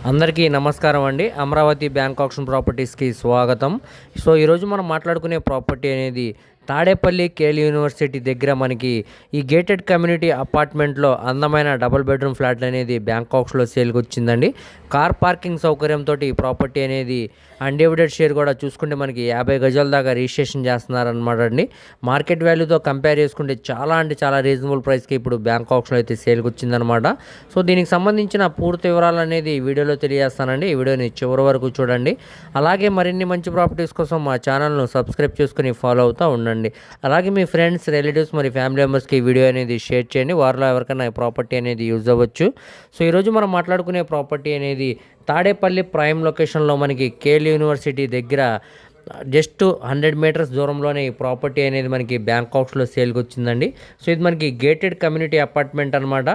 అందరికీ నమస్కారం అండి. అమరావతి బ్యాంక్ ఆక్షన్ ప్రాపర్టీస్కి స్వాగతం. సో ఈరోజు మనం మాట్లాడుకునే ప్రాపర్టీ అనేది తాడేపల్లి కేఎల్ యూనివర్సిటీ దగ్గర మనకి ఈ గేటెడ్ కమ్యూనిటీ అపార్ట్మెంట్లో అందమైన డబుల్ బెడ్రూమ్ ఫ్లాట్ అనేది బ్యాంక్ ఆక్స్లో సేల్కి వచ్చిందండి. కార్ పార్కింగ్ సౌకర్యంతో ఈ ప్రాపర్టీ అనేది అన్డివైడెడ్ షేర్ కూడా చూసుకుంటే మనకి 50 గజాల దాకా రిజిస్ట్రేషన్ చేస్తున్నారనమాట అండి. మార్కెట్ వాల్యూతో కంపేర్ చేసుకుంటే చాలా రీజనబుల్ ప్రైస్కి ఇప్పుడు బ్యాంక్ ఆక్స్లో అయితే సేల్కి వచ్చిందనమాట. సో దీనికి సంబంధించిన పూర్తి వివరాలు అనేది ఈ వీడియోలో తెలియజేస్తానండి. ఈ వీడియోని చివరి వరకు చూడండి. అలాగే మరిన్ని మంచి ప్రాపర్టీస్ కోసం మా ఛానల్ను సబ్స్క్రైబ్ చేసుకుని ఫాలో అవుతూ ఉండండి. అలాగే మీ ఫ్రెండ్స్, రిలేటివ్స్ మరి ఫ్యామిలీ మెంబర్స్కి ఈ వీడియో అనేది షేర్ చేయండి. వారిలో ఎవరికైనా ఈ ప్రాపర్టీ అనేది యూజ్ అవ్వచ్చు. సో ఈరోజు మనం మాట్లాడుకునే ప్రాపర్టీ అనేది తాడేపల్లి ప్రైమ్ లొకేషన్లో మనకి కేఎల్ యూనివర్సిటీ దగ్గర జస్ట్ 100 మీటర్స్ దూరంలోనే ఈ ప్రాపర్టీ అనేది మనకి బ్యాంక్ ఆక్స్లో సేల్కి వచ్చిందండి. సో ఇది మనకి గేటెడ్ కమ్యూనిటీ అపార్ట్మెంట్ అనమాట.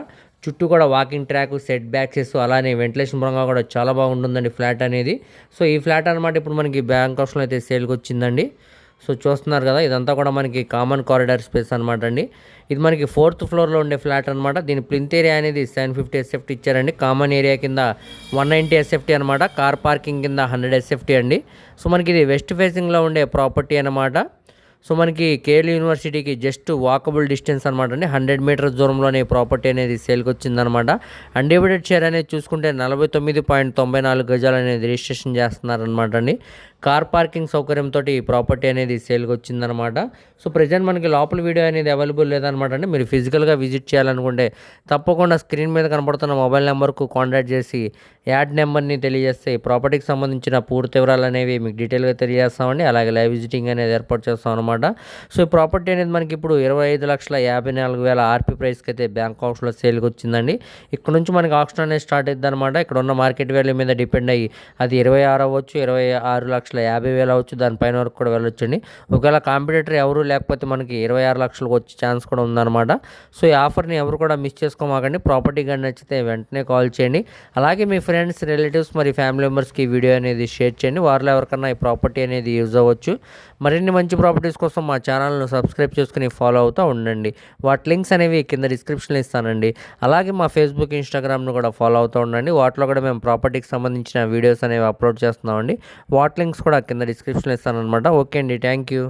చుట్టూ కూడా వాకింగ్ ట్రాక్, సెట్ బ్యాక్సెస్, అలానే వెంటిలేషన్ పరంగా కూడా చాలా బాగుంటుందండి ఫ్లాట్ అనేది. సో ఈ ఫ్లాట్ అనమాట ఇప్పుడు మనకి బ్యాంక్ ఆక్స్లో అయితే సేల్కి వచ్చిందండి. సో చూస్తున్నారు కదా, ఇదంతా కూడా మనకి కామన్ కారిడార్ స్పేస్ అనమాట అండి. ఇది మనకి 4th ఫ్లోర్లో ఉండే ఫ్లాట్ అనమాట. దీని ప్లింత్ ఏరియా అనేది 750 SFT ఇచ్చారండి. కామన్ ఏరియా కింద 190 SFT అనమాట. కార్ పార్కింగ్ కింద 100 SFT అండి. సో మనకి ఇది వెస్ట్ ఫేసింగ్లో ఉండే ప్రాపర్టీ అనమాట. సో మనకి కేఎల్ యూనివర్సిటీకి జస్ట్ వాకబుల్ డిస్టెన్స్ అనమాట అండి. 100 మీటర్స్ దూరంలోనే ప్రాపర్టీ అనేది సేల్కి వచ్చిందనమాట. అన్డివైడెడ్ షేర్ అనేది చూసుకుంటే 49.94 గజాలు అనేది రిజిస్ట్రేషన్ చేస్తున్నారనమాట అండి. కార్ పార్కింగ్ సౌకర్యంతో ఈ ప్రాపర్టీ అనేది సేల్కి వచ్చిందనమాట. సో ప్రజెంట్ మనకి లోపల వీడియో అనేది అవైలబుల్ లేదనమాట అండి. మీరు ఫిజికల్గా విజిట్ చేయాలనుకుంటే తప్పకుండా స్క్రీన్ మీద కనబడుతున్న మొబైల్ నెంబర్కు కాంటాక్ట్ చేసి యాడ్ నెంబర్ని తెలియజేస్తే ఈ ప్రాపర్టీకి సంబంధించిన పూర్తి వివరాలు అనేవి మీకు డీటెయిల్గా తెలియజేస్తామండి. అలాగే లైవ్ విజిటింగ్ అనేది ఏర్పాటు చేస్తాం అనమాట. సో ఈ ప్రాపర్టీ అనేది మనకి ఇప్పుడు 25,54,000 ఆర్పీ ప్రైస్కి అయితే బ్యాంక్ ఆక్స్లో సేల్కి వచ్చిందండి. ఇక్కడ నుంచి మనకి ఆక్షన్ అనేది స్టార్ట్ అవుతుంది అనమాట. ఇక్కడ ఉన్న మార్కెట్ వాల్యూ మీద డిపెండ్ అయ్యి అది 26 అవ్వచ్చు, 26,50,000 అవ్వచ్చు, దానిపైన వరకు కూడా వెళ్ళొచ్చండి. ఒకవేళ కాంపిటేటర్ ఎవరు లేకపోతే మనకి 26 లక్షలకు వచ్చే ఛాన్స్ కూడా ఉందన్నమాట. సో ఈ ఆఫర్ని ఎవరు కూడా మిస్ చేసుకోమాకండి. ప్రాపర్టీ కానీ నచ్చితే వెంటనే కాల్ చేయండి. అలాగే మీ ఫ్రెండ్స్, రిలేటివ్స్ మరి ఫ్యామిలీ మెంబర్స్కి ఈ వీడియో అనేది షేర్ చేయండి. వారిలో ఎవరికన్నా ఈ ప్రాపర్టీ అనేది యూజ్ అవ్వచ్చు. మరిన్ని మంచి ప్రాపర్టీస్ కోసం మా ఛానల్ను సబ్స్క్రైబ్ చేసుకుని ఫాలో అవుతూ ఉండండి. వాటి లింక్స్ అనేవి కింద డిస్క్రిప్షన్లో ఇస్తానండి. అలాగే మా ఫేస్బుక్, ఇన్స్టాగ్రామ్ను కూడా ఫాలో అవుతూ ఉండండి. వాటిలో కూడా మేము ప్రాపర్టీకి సంబంధించిన వీడియోస్ అనేవి అప్లోడ్ చేస్తున్నామండి. వాటి లింక్స్ కూడా కింద డిస్క్రిప్షన్లో ఇస్తానన్నమాట. ఓకే అండి, థ్యాంక్ యూ.